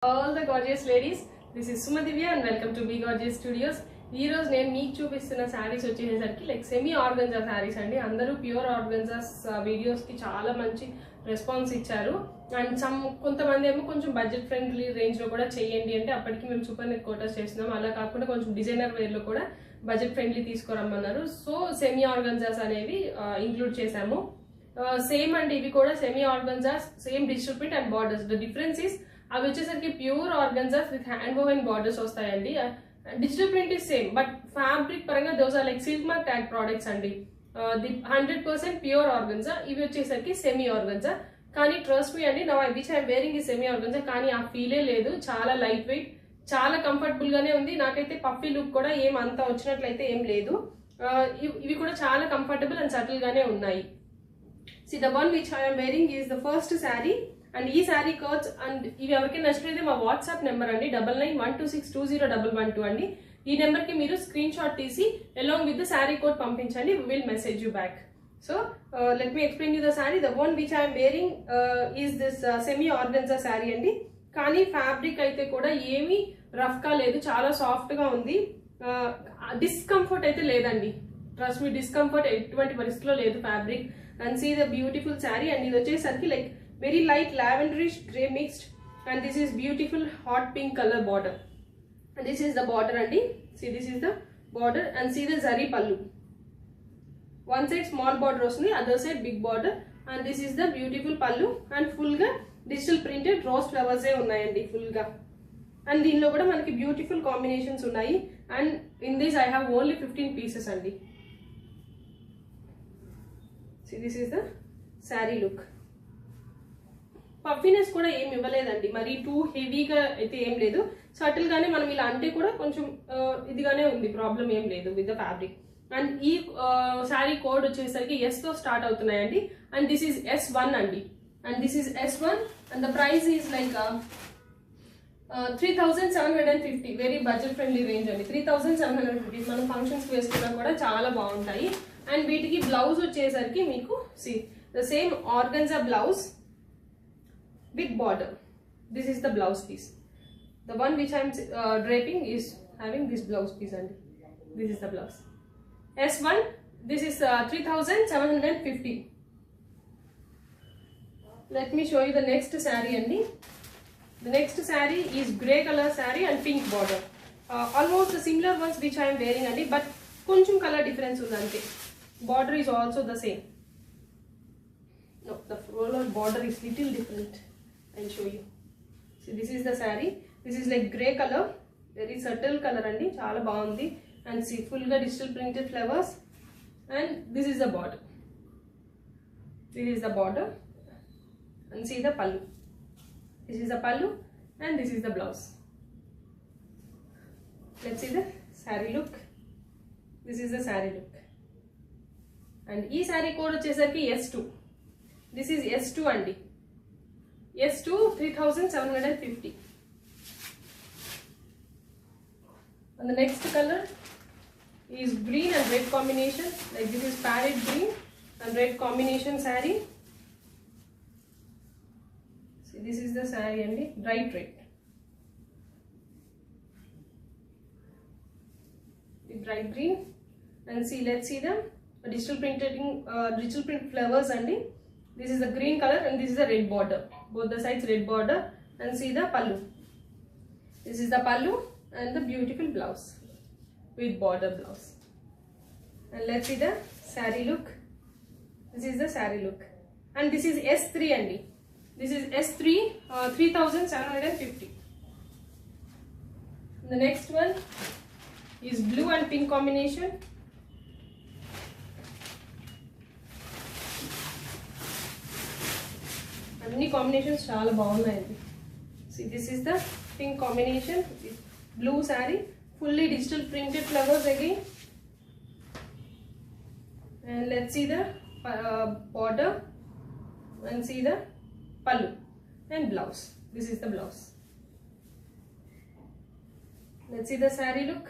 All the gorgeous ladies, this is Suma Divya and welcome to Be Gorgeous Studios. ఈ రోజు నేను మీకు చూపిస్తున్న సారీస్ వచ్చేసరికి లైక్ సెమీ ఆర్గంజా సారీస్ అండి. అందరూ ప్యూర్ ఆర్గంజాస్ వీడియోస్ కి చాలా మంచి రెస్పాన్స్ ఇచ్చారు. అండ్ కొంతమంది ఏమో కొంచెం బడ్జెట్ ఫ్రెండ్లీ రేంజ్ లో కూడా చేయండి అంటే అప్పటికి మేము సూపర్ నెట్ కోటాస్ చేస్తున్నాం. అలా కాకుండా కొంచెం డిజైనర్ వేర్ లో కూడా బడ్జెట్ ఫ్రెండ్లీ తీసుకురమ్మన్నారు. సో సెమీ ఆర్గంజాస్ అనేవి ఇంక్లూడ్ చేశాము. సేమ్ అండి, ఇవి కూడా semi organzas, same digital print and borders. The difference is అవి వచ్చేసరికి pure organzas with hand woven borders వస్తాయండి. Digital print is same, but fabric పరంగా those are like silk mark tag products అండి. The 100% pure organza. ఇవి వచ్చేసరికి semi organza. కానీ trust me అండి, నా విచ్ ఐఎమ్ వేరింగ్ ఈ సెమీ ఆర్గంజా, కానీ ఆ ఫీలే లేదు. చాలా లైట్ వెయిట్, చాలా కంఫర్టబుల్ గానే ఉంది. నాకైతే పఫీ లుక్ కూడా ఏం అంత వచ్చినట్లయితే ఏం లేదు. ఇవి కూడా చాలా కంఫర్టబుల్ అండ్ సటిల్ గానే ఉన్నాయి. See, the one which I am wearing is the first saree, and ఈ సారీ కోడ్స్ అండ్ ఇవి ఎవరికైనా నచ్చినట్లయితే మా వాట్సాప్ నెంబర్ అండి 9912620112 అండి. ఈ నెంబర్ కి మీరు స్క్రీన్ షాట్ తీసి along with the saree code పంపించండి. We will message you back. So let me explain you the saree. The one which I am wearing is this semi organza saree అండి. కానీ fabric అయితే కూడా ఏమీ rough గా లేదు, చాలా సాఫ్ట్ గా ఉంది. డిస్కంఫర్ట్ అయితే లేదండి. ట్రస్ట్ మీ, డిస్కంఫర్ట్ ఎటువంటి పరిస్థితిలో లేదు fabric. And see the beautiful saree, and ఇది వచ్చేసరికి like very light lavenderish grey mixed, and this is beautiful hot pink color border, and this is the border andi. See, this is the border, and see the zari pallu. One side small border ostundi, other side big border, and this is the beautiful pallu, and full ga digital printed rose flowers e unnayandi full ga. And దీనిలో కూడా మనకి beautiful combinations ఉన్నాయి. and in this I have only 15 pieces andi. See, this is the saree look. Puffiness కూడా ఏం ఇవ్వలేదండి, మరి two హెవీగా అయితే ఏం లేదు. సటిల్ గానే మనం ఇలా అంటే కూడా కొంచెం ఇదిగానే ఉంది, ప్రాబ్లం ఏం లేదు విత్ ద ఫ్యాబ్రిక్. అండ్ ఈ శారీ కోడ్ వచ్చేసరికి ఎస్ తో స్టార్ట్ అవుతున్నాయండి. అండ్ దిస్ ఈస్ S1 అండి. And this is S1 and the price is like 3750. Very budget friendly range అండి. 3750 మనం ఫంక్షన్స్ వేసుకున్నా కూడా చాలా బాగుంటాయి. అండ్ వీటికి బ్లౌజ్ వచ్చేసరికి మీకు see the same organza blouse with border. This is the blouse piece. The one which I am draping is having this blouse piece and this is the blouse. S1, this is 3750. Let me show you the next saree andi. The next saree is grey color saree and pink border. Almost the similar ones which I am wearing andi, but koncham color difference undi ante. Border is also the same. No, the roller border is little different. I'll show you. See, this is the saree. This is like grey color, very subtle color andi, chaala baagundi. And see, full ga digital printed flowers, and this is the border. This is the border, and see the pallu. This is the pallu, and this is the blouse. Let's see the saree look. This is the saree look. And ee saree code vachesariki S2. This is S2 andi. S2 3750. And the next color is green and red combination. Like this is parrot green and red combination saree. See, this is the saree and the bright red. The bright green, and see, let's see the digital print flowers and the this is the green color and this is the red border. Both the sides red border, and see the pallu. This is the pallu and the beautiful blouse with border blouse. And let's see the saree look. This is the saree look, and this is S3 andi. This is S3 3750. The next one is blue and pink combination. అన్ని combinations చాలా బాగున్నాయండి. See, this is the pink combination with blue saree, fully digital printed flowers again. And let's see the border, and see the pallu and blouse. This is the blouse. Let's see the saree look.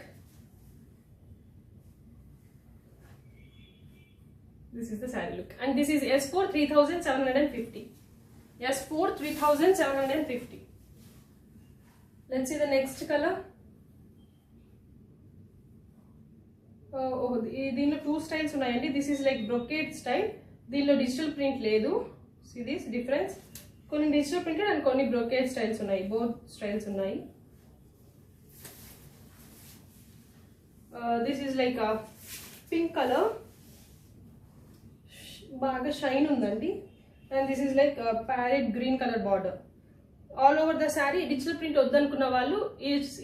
This is the saree look, and this is S4 3750. S4 3750. Let's see the next color. దీనిలో 2 styles ఉన్నాయండి. This is like brocade style. దీనిలో digital print లేదు. See this difference. కొన్ని digital printed and కొన్ని brocade styles ఉన్నాయి. Both styles ఉన్నాయి. This is like pink colour, బాగా shine ఉందండి. And this is like parrot green colour border. All over the sari digital print వద్దనుకున్న వాళ్ళు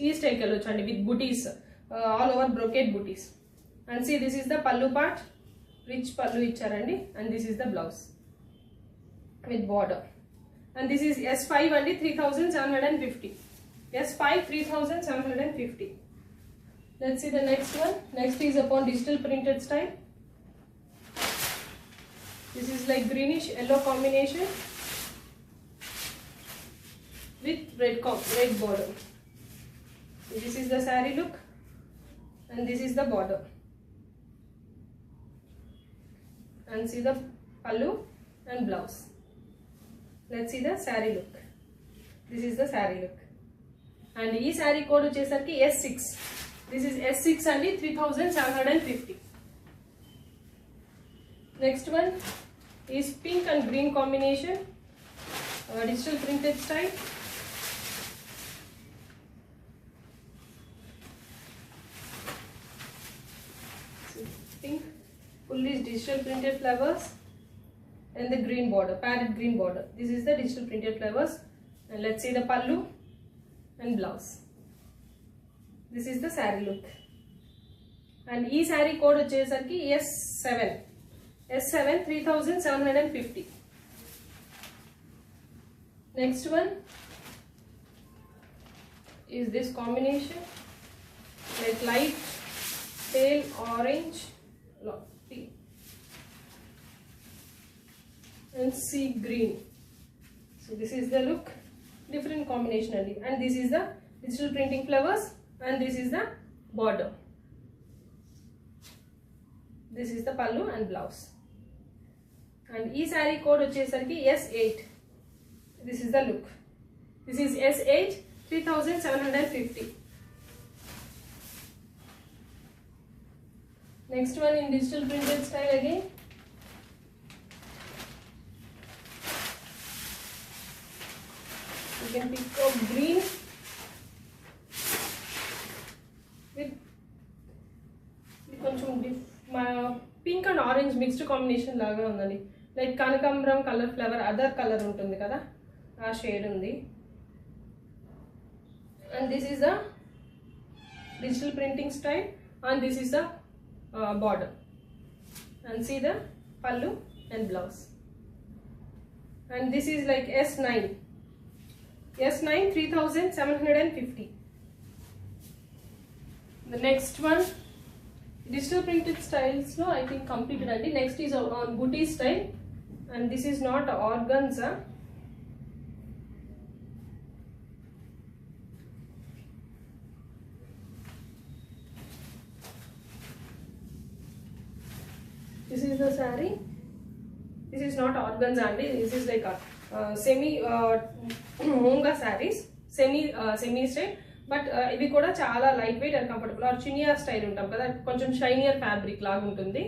ఈ స్టైల్కి వెళ్ళొచ్చు అండి, with butis, all over brocade butis. And see, this is the pallu part, rich pallu ichcharandi, and this is the blouse with border. And this is S5 and 3750. S5 3750. Let's see the next one. Next is upon digital printed style. This is like greenish yellow combination with red border. So this is the saree look, and this is the border. And see the pallu and blouse. Let's see the saree look. This is the saree look. And ee saree code vachesarki S6. This is S6 and 3750. Next one is pink and green combination, digital printed style. Pink, fully digital printed flowers, and the green border, parrot green border. This is the digital printed flowers. And let's see the pallu and blouse. This is the saree look. And ee saree code vachesarki S7. S7 3750. Next one is this combination, like light pale orange and sea green. So this is the look, different combination only. And this is the digital printing flowers, and this is the border. This is the pallu and blouse. And ee saree code vachesarki S8. This is the look. This is S8 3750. Next one in digital printed style again. You can pick up green with pink and orange mixed combination laga undandi. Like kanakambram color flower, other color untundi kada, aa shade undi. And this is the digital printing style, and this is the border. And see the pallu and blouse. And this is like S9. S9 3750. The next one, digital printed styles no I think completed already. Next is on booty style, and this is not organza. This is the saree. This is not organza and this is like a semi monga sarees, semi style. But ivi kuda chaala lightweight and comfortable, or chiniya style untam kada, koncham shinier fabric laga untundi,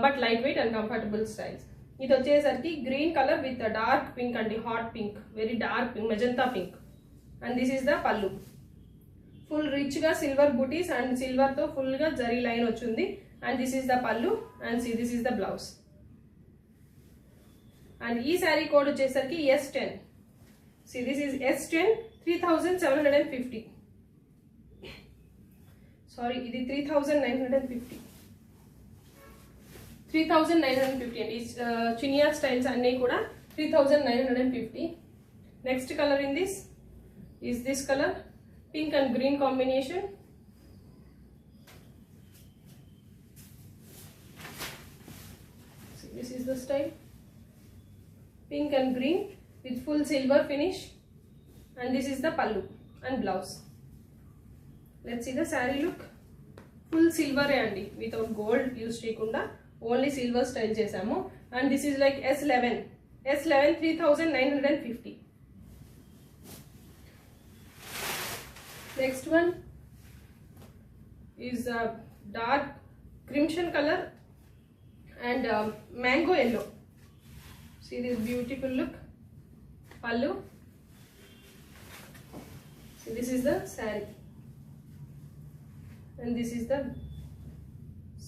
but lightweight and comfortable styles. Idi vachesarki green color with a dark pink and hot pink, very dark pink, magenta pink. And this is the pallu, full rich ga silver booties and silver tho full ga zari line vachundi. And this is the pallu, and see this is the blouse. And ee saree code vachesarki S10. See this is S10 3750. Sorry, ఇది 3950. 3950 and is chinia styles anni kuda 3950. Next color in this is this color, pink and green combination. See, this is the style, pink and green with full silver finish. And this is the pallu and blouse. Let's see the saree look. Full silver andi, without gold use cheyakunda, only silver style chesamu. And this is like S11. S11 3950. Next one is a dark crimson color and mango yellow. See this beautiful look. Pallu. See, this is the saree, and this is the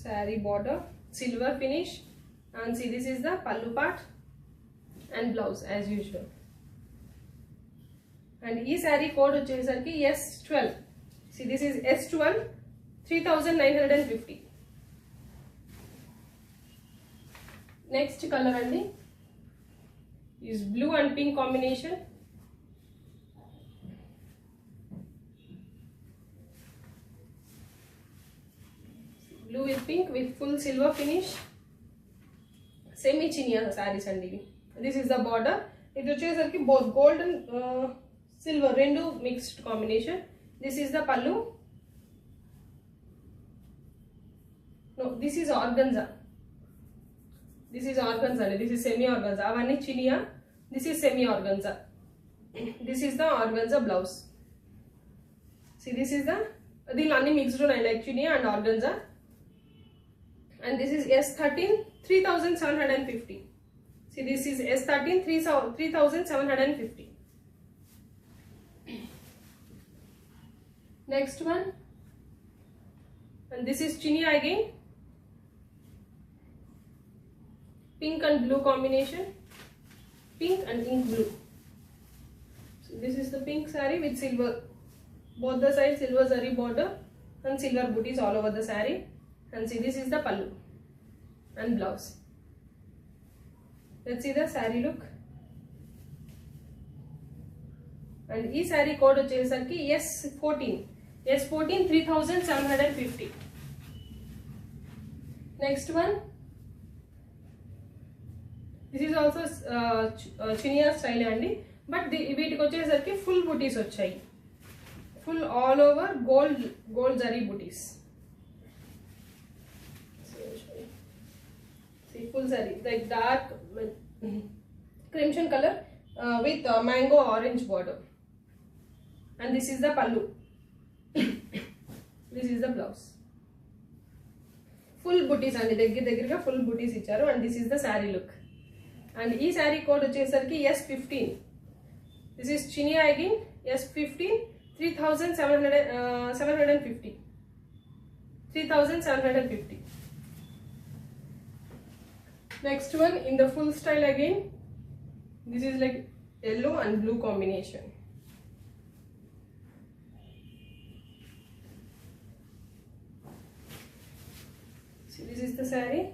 saree border, silver finish, and see this is the pallu part and blouse as usual. And ee saree code vachesariki S12. See, this is S12, 3950. Next color andi is blue and pink combination. Blue with pink with full silver finish. Semi chinia sarees andi. This is the border. It vachesariki both gold and silver rendu mixed combination. This is the pallu. No, this is organza. This is organza. This is semi organza. Avanni chinia. This is semi organza. This is the organza blouse. See, this is the anni mixed like chinia and organza. And this is S13, 3750. See, this is S13, 3750. Next one, and this is chinia again, pink and blue combination, pink and ink blue. So this is the pink saree with silver, both the sides silver zari border and silver booties all over the saree. And see, this is the pallu and blouse. Let's see the saree look. And ee saree code vachesariki S14. S14, 3750. Next one. This is also chinia style andi, but వీటికి వచ్చేసరికి full booties వచ్చాయి. Full all over gold zari booties. See, full zari like dark crimson color with mango orange border. And this is the pallu. This is the blouse. Full booties and దగ్గరగా full booties ఇచ్చారు. And this is the saree look. And ఈ saree code వచ్చేసరికి S15. This is chinia again. S15, 3750. 3750. Next one in the full style again. This is like yellow and blue combination. See, this is the saree,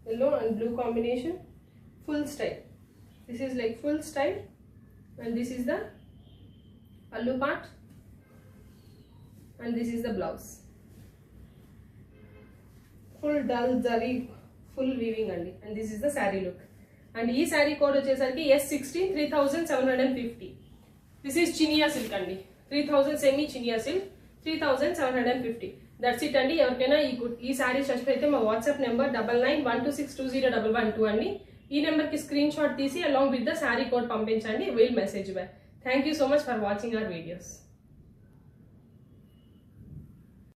yellow and blue combination, full style. This is like full style, and this is the pallu part, and this is the blouse. Full dull zari, full weaving andi, and this is the saree look. And ee saree code vachesariki S16, 3750. This is chinia silk andi, 3000 semi chinia silk, 3750. That's it andi. ఎవరికైనా ఈ సారీస్ నచ్చితే మా WhatsApp number 9912620112 అండి. ఈ number కి screen shot తీసి along with the saree code పంపించండి. We'll message back. Thank you so much for watching our videos.